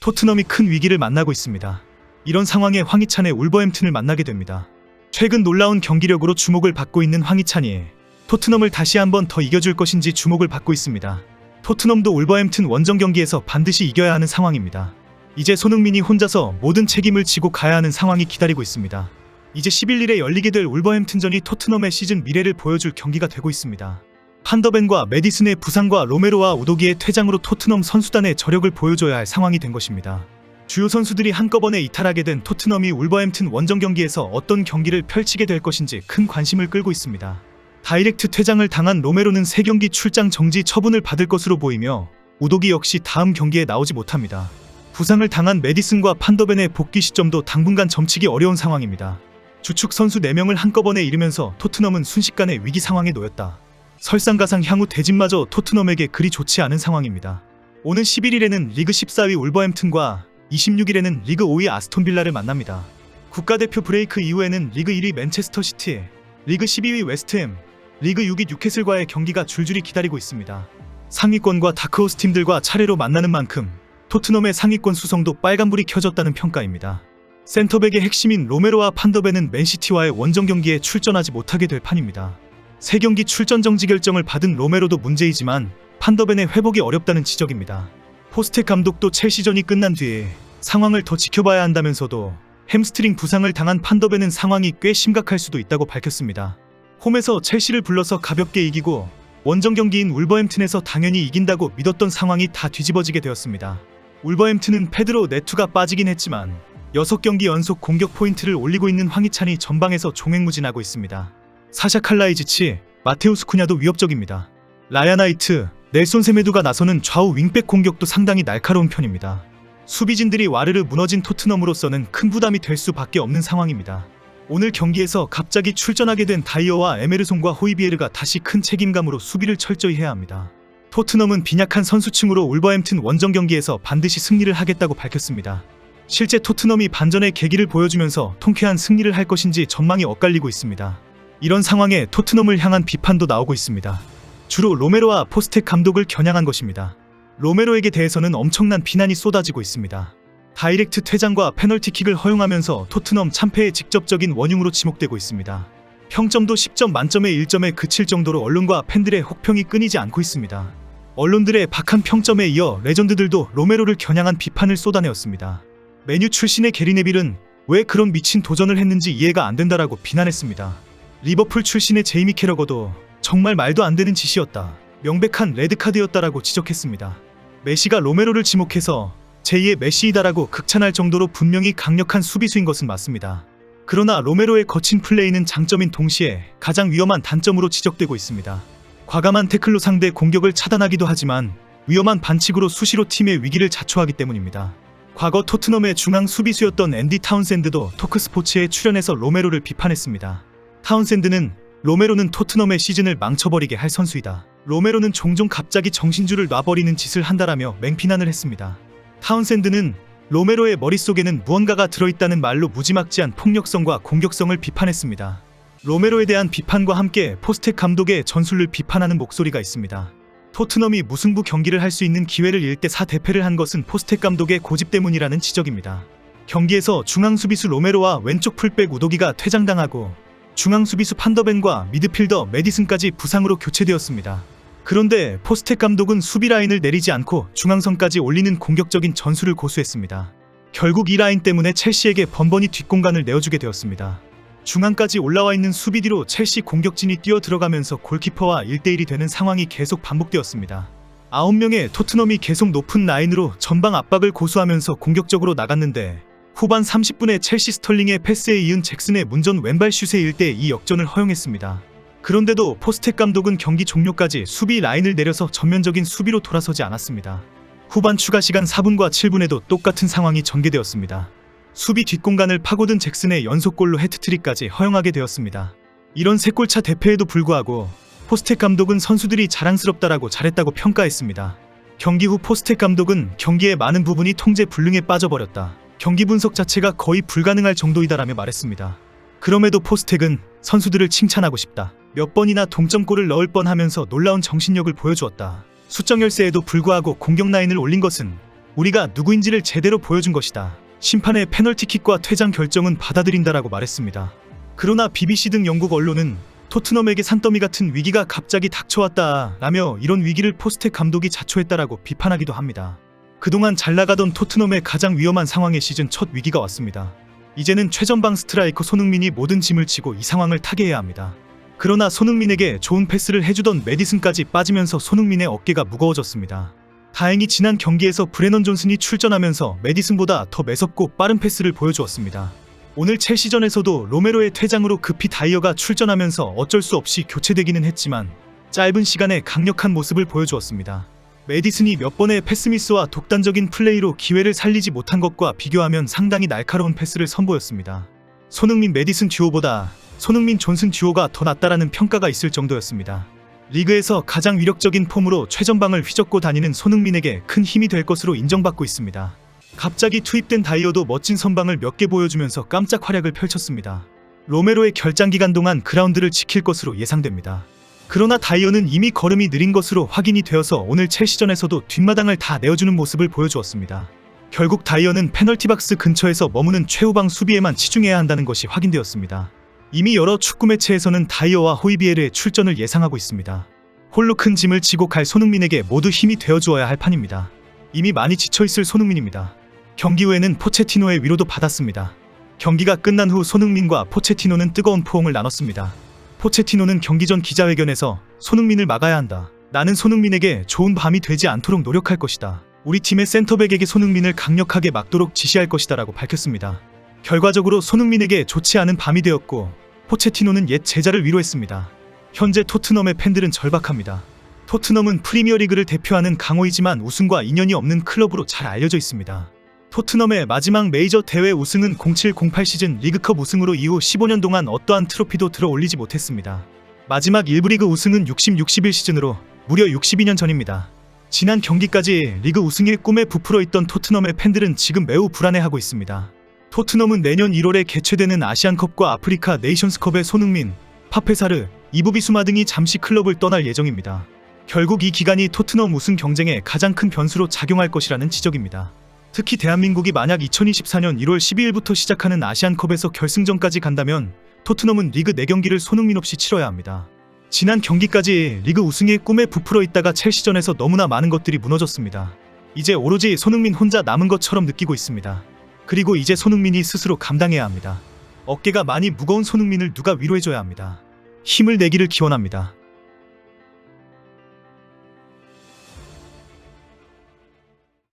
토트넘이 큰 위기를 만나고 있습니다. 이런 상황에 황희찬의 울버햄튼을 만나게 됩니다. 최근 놀라운 경기력으로 주목을 받고 있는 황희찬이 토트넘을 다시 한번 더 이겨줄 것인지 주목을 받고 있습니다. 토트넘도 울버햄튼 원정 경기에서 반드시 이겨야 하는 상황입니다. 이제 손흥민이 혼자서 모든 책임을 지고 가야 하는 상황이 기다리고 있습니다. 이제 11일에 열리게 될 울버햄튼전이 토트넘의 시즌 미래를 보여줄 경기가 되고 있습니다. 판더벤과 메디슨의 부상과 로메로와 우도기의 퇴장으로 토트넘 선수단의 저력을 보여줘야 할 상황이 된 것입니다. 주요 선수들이 한꺼번에 이탈하게 된 토트넘이 울버햄튼 원정 경기에서 어떤 경기를 펼치게 될 것인지 큰 관심을 끌고 있습니다. 다이렉트 퇴장을 당한 로메로는 3경기 출장 정지 처분을 받을 것으로 보이며 우도기 역시 다음 경기에 나오지 못합니다. 부상을 당한 메디슨과 판더벤의 복귀 시점도 당분간 점치기 어려운 상황입니다. 주축 선수 4명을 한꺼번에 잃으면서 토트넘은 순식간에 위기 상황에 놓였다. 설상가상 향후 대진마저 토트넘에게 그리 좋지 않은 상황입니다. 오는 11일에는 리그 14위 울버햄튼과 26일에는 리그 5위 아스톤빌라를 만납니다. 국가대표 브레이크 이후에는 리그 1위 맨체스터시티, 리그 12위 웨스트햄, 리그 6위 뉴캐슬과의 경기가 줄줄이 기다리고 있습니다. 상위권과 다크호스 팀들과 차례로 만나는 만큼 토트넘의 상위권 수성도 빨간불이 켜졌다는 평가입니다. 센터백의 핵심인 로메로와 판더벤은 맨시티와의 원정 경기에 출전하지 못하게 될 판입니다. 3경기 출전 정지 결정을 받은 로메로도 문제이지만 판더벤의 회복이 어렵다는 지적입니다. 포스텍 감독도 첼시전이 끝난 뒤에 상황을 더 지켜봐야 한다면서도 햄스트링 부상을 당한 판더벤은 상황이 꽤 심각할 수도 있다고 밝혔습니다. 홈에서 첼시를 불러서 가볍게 이기고 원정 경기인 울버햄튼에서 당연히 이긴다고 믿었던 상황이 다 뒤집어지게 되었습니다. 울버햄튼은 페드로 네투가 빠지긴 했지만 6경기 연속 공격 포인트를 올리고 있는 황희찬이 전방에서 종횡무진하고 있습니다. 사샤 칼라이지치, 마테우스 쿠냐도 위협적입니다. 라얀 하이트, 넬손 세메두가 나서는 좌우 윙백 공격도 상당히 날카로운 편입니다. 수비진들이 와르르 무너진 토트넘으로서는 큰 부담이 될 수밖에 없는 상황입니다. 오늘 경기에서 갑자기 출전하게 된 다이어와 에메르송과 호이비에르가 다시 큰 책임감으로 수비를 철저히 해야 합니다. 토트넘은 빈약한 선수층으로 울버햄튼 원정 경기에서 반드시 승리를 하겠다고 밝혔습니다. 실제 토트넘이 반전의 계기를 보여주면서 통쾌한 승리를 할 것인지 전망이 엇갈리고 있습니다. 이런 상황에 토트넘을 향한 비판도 나오고 있습니다. 주로 로메로와 포스텍 감독을 겨냥한 것입니다. 로메로에게 대해서는 엄청난 비난이 쏟아지고 있습니다. 다이렉트 퇴장과 페널티킥을 허용하면서 토트넘 참패의 직접적인 원흉으로 지목되고 있습니다. 평점도 10점 만점에 1점에 그칠 정도로 언론과 팬들의 혹평이 끊이지 않고 있습니다. 언론들의 박한 평점에 이어 레전드들도 로메로를 겨냥한 비판을 쏟아내었습니다. 메뉴 출신의 게리 네빌은 왜 그런 미친 도전을 했는지 이해가 안 된다라고 비난했습니다. 리버풀 출신의 제이미 캐러거도 정말 말도 안 되는 짓이었다, 명백한 레드카드였다라고 지적했습니다. 메시가 로메로를 지목해서 제2의 메시이다라고 극찬할 정도로 분명히 강력한 수비수인 것은 맞습니다. 그러나 로메로의 거친 플레이는 장점인 동시에 가장 위험한 단점으로 지적되고 있습니다. 과감한 태클로 상대 공격을 차단하기도 하지만 위험한 반칙으로 수시로 팀의 위기를 자초하기 때문입니다. 과거 토트넘의 중앙 수비수였던 앤디 타운샌드도 토크스포츠에 출연해서 로메로를 비판했습니다. 타운샌드는 로메로는 토트넘의 시즌을 망쳐버리게 할 선수이다, 로메로는 종종 갑자기 정신줄을 놔버리는 짓을 한다라며 맹비난을 했습니다. 타운샌드는 로메로의 머릿속에는 무언가가 들어있다는 말로 무지막지한 폭력성과 공격성을 비판했습니다. 로메로에 대한 비판과 함께 포스텍 감독의 전술을 비판하는 목소리가 있습니다. 토트넘이 무승부 경기를 할 수 있는 기회를 1대4 대패를 한 것은 포스텍 감독의 고집 때문이라는 지적입니다. 경기에서 중앙 수비수 로메로와 왼쪽 풀백 우도기가 퇴장당하고 중앙 수비수 판더벤과 미드필더 메디슨까지 부상으로 교체되었습니다. 그런데 포스텍 감독은 수비 라인을 내리지 않고 중앙선까지 올리는 공격적인 전술을 고수했습니다. 결국 이 라인 때문에 첼시에게 번번이 뒷공간을 내어주게 되었습니다. 중앙까지 올라와 있는 수비 뒤로 첼시 공격진이 뛰어 들어가면서 골키퍼와 1대1이 되는 상황이 계속 반복되었습니다. 9명의 토트넘이 계속 높은 라인으로 전방 압박을 고수하면서 공격적으로 나갔는데 후반 30분에 첼시 스털링의 패스에 이은 잭슨의 문전 왼발 슛에 1대2 역전을 허용했습니다. 그런데도 포스텍 감독은 경기 종료까지 수비 라인을 내려서 전면적인 수비로 돌아서지 않았습니다. 후반 추가 시간 4분과 7분에도 똑같은 상황이 전개되었습니다. 수비 뒷공간을 파고든 잭슨의 연속골로 해트트릭까지 허용하게 되었습니다. 이런 3골차 대패에도 불구하고 포스텍 감독은 선수들이 자랑스럽다라고 잘했다고 평가했습니다. 경기 후 포스텍 감독은 경기의 많은 부분이 통제 불능에 빠져버렸다, 경기 분석 자체가 거의 불가능할 정도이다라며 말했습니다. 그럼에도 포스텍은 선수들을 칭찬하고 싶다, 몇 번이나 동점골을 넣을 뻔하면서 놀라운 정신력을 보여주었다, 수적 열세에도 불구하고 공격 라인을 올린 것은 우리가 누구인지를 제대로 보여준 것이다. 심판의 페널티킥과 퇴장 결정은 받아들인다라고 말했습니다. 그러나 BBC 등 영국 언론은 토트넘에게 산더미 같은 위기가 갑자기 닥쳐왔다라며 이런 위기를 포스텍 감독이 자초했다라고 비판하기도 합니다. 그동안 잘 나가던 토트넘의 가장 위험한 상황에 시즌 첫 위기가 왔습니다. 이제는 최전방 스트라이커 손흥민이 모든 짐을 지고 이 상황을 타개해야 합니다. 그러나 손흥민에게 좋은 패스를 해주던 메디슨까지 빠지면서 손흥민의 어깨가 무거워졌습니다. 다행히 지난 경기에서 브레넌 존슨이 출전하면서 메디슨보다 더 매섭고 빠른 패스를 보여주었습니다. 오늘 첼시전에서도 로메로의 퇴장으로 급히 다이어가 출전하면서 어쩔 수 없이 교체되기는 했지만 짧은 시간에 강력한 모습을 보여주었습니다. 메디슨이 몇 번의 패스미스와 독단적인 플레이로 기회를 살리지 못한 것과 비교하면 상당히 날카로운 패스를 선보였습니다. 손흥민 메디슨 듀오보다 손흥민 존슨 듀오가 더 낫다라는 평가가 있을 정도였습니다. 리그에서 가장 위력적인 폼으로 최전방을 휘젓고 다니는 손흥민에게 큰 힘이 될 것으로 인정받고 있습니다. 갑자기 투입된 다이어도 멋진 선방을 몇 개 보여주면서 깜짝 활약을 펼쳤습니다. 로메로의 결장 기간 동안 그라운드를 지킬 것으로 예상됩니다. 그러나 다이어는 이미 걸음이 느린 것으로 확인이 되어서 오늘 첼시전에서도 뒷마당을 다 내어주는 모습을 보여주었습니다. 결국 다이어는 페널티박스 근처에서 머무는 최후방 수비에만 치중해야 한다는 것이 확인되었습니다. 이미 여러 축구 매체에서는 다이어와 호이비에르의 출전을 예상하고 있습니다. 홀로 큰 짐을 지고 갈 손흥민에게 모두 힘이 되어주어야 할 판입니다. 이미 많이 지쳐있을 손흥민입니다. 경기 후에는 포체티노의 위로도 받았습니다. 경기가 끝난 후 손흥민과 포체티노는 뜨거운 포옹을 나눴습니다. 포체티노는 경기 전 기자회견에서 손흥민을 막아야 한다. 나는 손흥민에게 좋은 밤이 되지 않도록 노력할 것이다. 우리 팀의 센터백에게 손흥민을 강력하게 막도록 지시할 것이다 라고 밝혔습니다. 결과적으로 손흥민에게 좋지 않은 밤이 되었고 포체티노는 옛 제자를 위로했습니다. 현재 토트넘의 팬들은 절박합니다. 토트넘은 프리미어리그를 대표하는 강호이지만 우승과 인연이 없는 클럽으로 잘 알려져 있습니다. 토트넘의 마지막 메이저 대회 우승은 07-08 시즌 리그컵 우승으로 이후 15년 동안 어떠한 트로피도 들어 올리지 못했습니다. 마지막 1부 리그 우승은 60-61 시즌으로 무려 62년 전입니다. 지난 경기까지 리그 우승의 꿈에 부풀어 있던 토트넘의 팬들은 지금 매우 불안해하고 있습니다. 토트넘은 내년 1월에 개최되는 아시안컵과 아프리카 네이션스컵의 손흥민, 파페사르, 이부비수마 등이 잠시 클럽을 떠날 예정입니다. 결국 이 기간이 토트넘 우승 경쟁에 가장 큰 변수로 작용할 것이라는 지적입니다. 특히 대한민국이 만약 2024년 1월 12일부터 시작하는 아시안컵에서 결승전까지 간다면 토트넘은 리그 4경기를 손흥민 없이 치러야 합니다. 지난 경기까지 리그 우승의 꿈에 부풀어 있다가 첼시전에서 너무나 많은 것들이 무너졌습니다. 이제 오로지 손흥민 혼자 남은 것처럼 느끼고 있습니다. 그리고 이제 손흥민이 스스로 감당해야 합니다. 어깨가 많이 무거운 손흥민을 누가 위로해줘야 합니다. 힘을 내기를 기원합니다.